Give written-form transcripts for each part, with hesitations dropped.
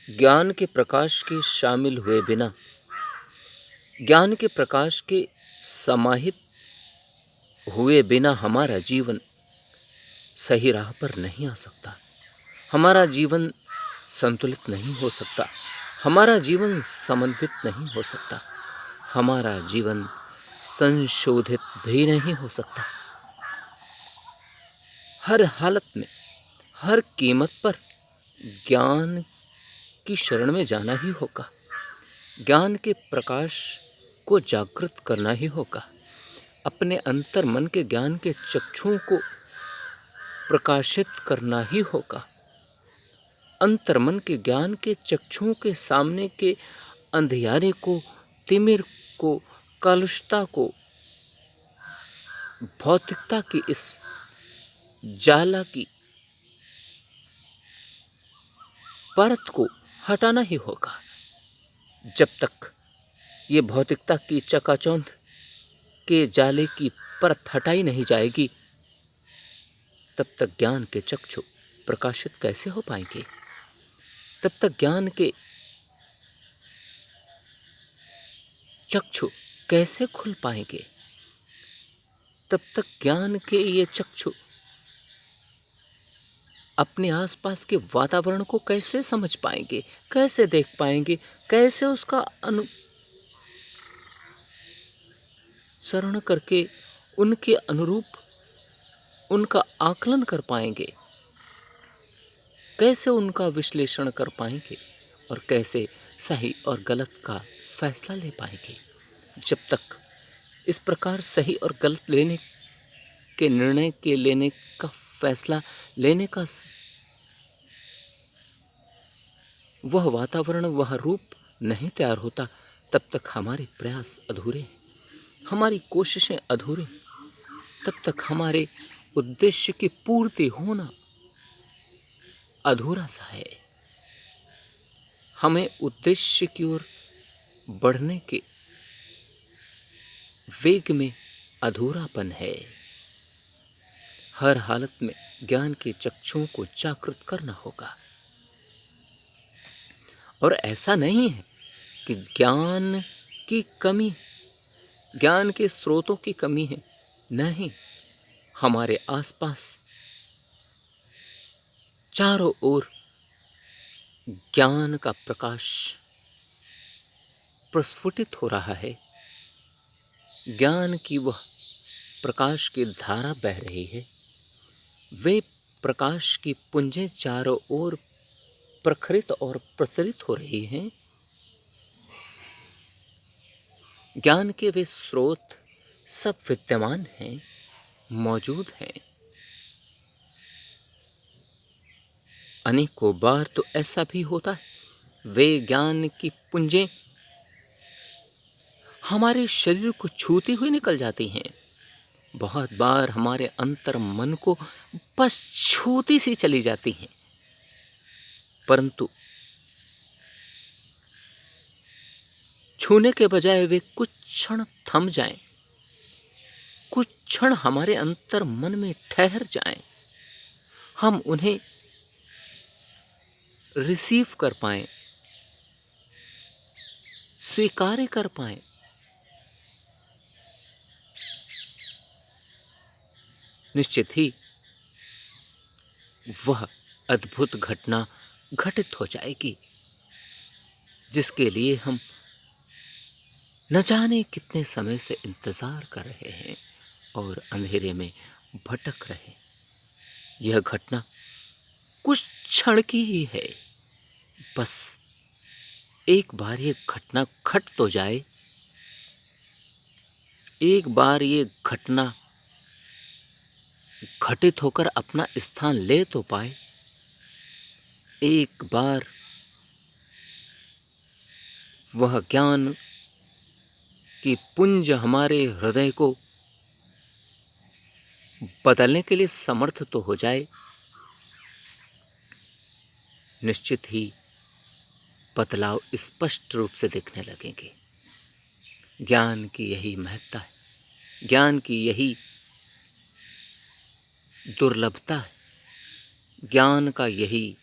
ज्ञान के प्रकाश के शामिल हुए बिना, ज्ञान के प्रकाश के समाहित हुए बिना हमारा जीवन सही राह पर नहीं आ सकता। हमारा जीवन संतुलित नहीं हो सकता। हमारा जीवन समन्वित नहीं हो सकता। हमारा जीवन संशोधित भी नहीं हो सकता। हर हालत में, हर कीमत पर ज्ञान की शरण में जाना ही होगा। ज्ञान के प्रकाश को जागृत करना ही होगा। अपने अंतर मन के ज्ञान के चक्षुओं को प्रकाशित करना ही होगा। अंतर्मन के ज्ञान के चक्षुओं के सामने के अंधियारे को, तिमिर को, कलुषता को, भौतिकता की इस ज्वाला की परत को हटाना ही होगा। जब तक ये भौतिकता की चकाचौंध के जाले की परत हटाई नहीं जाएगी, तब तक ज्ञान के चक्षु प्रकाशित कैसे हो पाएंगे? तब तक ज्ञान के चक्षु कैसे खुल पाएंगे? तब तक ज्ञान के ये चक्षु अपने आसपास के वातावरण को कैसे समझ पाएंगे, कैसे देख पाएंगे, कैसे उसका अनुसरण करके उनके अनुरूप उनका आकलन कर पाएंगे, कैसे उनका विश्लेषण कर पाएंगे और कैसे सही और गलत का फैसला ले पाएंगे। जब तक इस प्रकार सही और गलत लेने के निर्णय के लेने का फैसला लेने का वह वातावरण, वह रूप नहीं तैयार होता, तब तक हमारे प्रयास अधूरे हैं, हमारी कोशिशें अधूरी, तब तक हमारे उद्देश्य की पूर्ति होना अधूरा सा है। हमें उद्देश्य की ओर बढ़ने के वेग में अधूरापन है। हर हालत में ज्ञान के चक्षुओं को जागृत करना होगा। और ऐसा नहीं है कि ज्ञान की कमी, ज्ञान के स्रोतों की कमी है। नहीं, हमारे आसपास चारों ओर ज्ञान का प्रकाश प्रस्फुटित हो रहा है। ज्ञान की वह प्रकाश की धारा बह रही है। वे प्रकाश की पुंजें चारों ओर प्रखरित और प्रसरित हो रही हैं। ज्ञान के वे स्रोत सब विद्यमान हैं, मौजूद हैं। अनेकों बार तो ऐसा भी होता है, वे ज्ञान की पुंजें हमारे शरीर को छूती हुई निकल जाती हैं। बहुत बार हमारे अंतर मन को बस छूती सी चली जाती हैं, परंतु छूने के बजाय वे कुछ क्षण थम जाएं, कुछ क्षण हमारे अंतर मन में ठहर जाएं, हम उन्हें रिसीव कर पाएं, स्वीकार कर पाएं। निश्चित ही वह अद्भुत घटना घटित हो जाएगी, जिसके लिए हम न जाने कितने समय से इंतजार कर रहे हैं और अंधेरे में भटक रहे हैं। यह घटना कुछ क्षण की ही है। बस एक बार ये घटना घट तो जाए, एक बार ये घटना घटित होकर अपना स्थान ले तो पाए, एक बार वह ज्ञान की पुंज हमारे हृदय को बदलने के लिए समर्थ तो हो जाए, निश्चित ही बदलाव स्पष्ट रूप से दिखने लगेंगे। ज्ञान की यही महत्ता है, ज्ञान की यही दुर्लभता है, ज्ञान का यही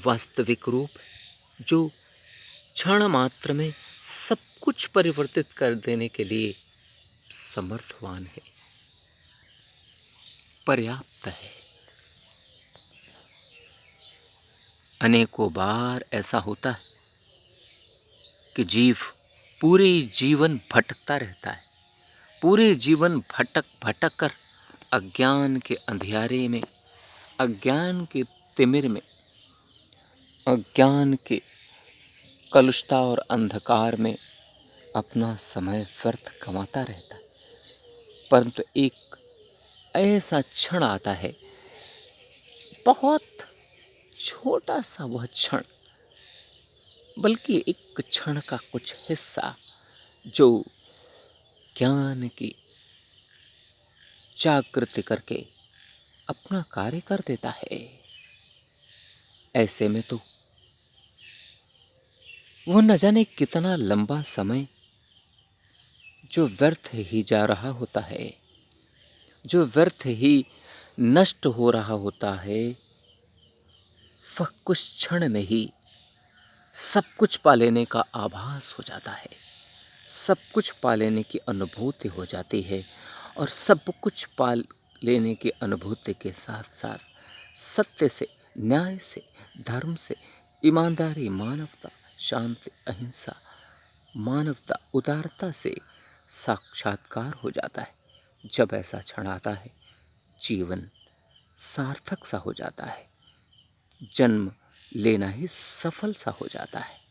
वास्तविक रूप जो क्षण मात्र में सब कुछ परिवर्तित कर देने के लिए समर्थवान है, पर्याप्त है। अनेकों बार ऐसा होता है कि जीव पूरे जीवन भटकता रहता है, पूरे जीवन भटक भटक कर अज्ञान के अंधियारे में, अज्ञान के तिमिर में, अज्ञान के कलुषता और अंधकार में अपना समय व्यर्थ गंवाता रहता है। परंतु एक ऐसा क्षण आता है, बहुत छोटा सा वह क्षण, बल्कि एक क्षण का कुछ हिस्सा, जो ज्ञान की जागृति करके अपना कार्य कर देता है। ऐसे में तो वह न जाने कितना लंबा समय जो व्यर्थ ही जा रहा होता है, जो व्यर्थ ही नष्ट हो रहा होता है, वह कुछ क्षण में ही सब कुछ पा लेने का आभास हो जाता है, सब कुछ पा लेने की अनुभूति हो जाती है। और सब कुछ पा लेने की अनुभूति के साथ साथ सत्य से, न्याय से, धर्म से, ईमानदारी, मानवता, शांति, अहिंसा, मानवता, उदारता से साक्षात्कार हो जाता है। जब ऐसा क्षण आता है, जीवन सार्थक सा हो जाता है, जन्म लेना ही सफल सा हो जाता है।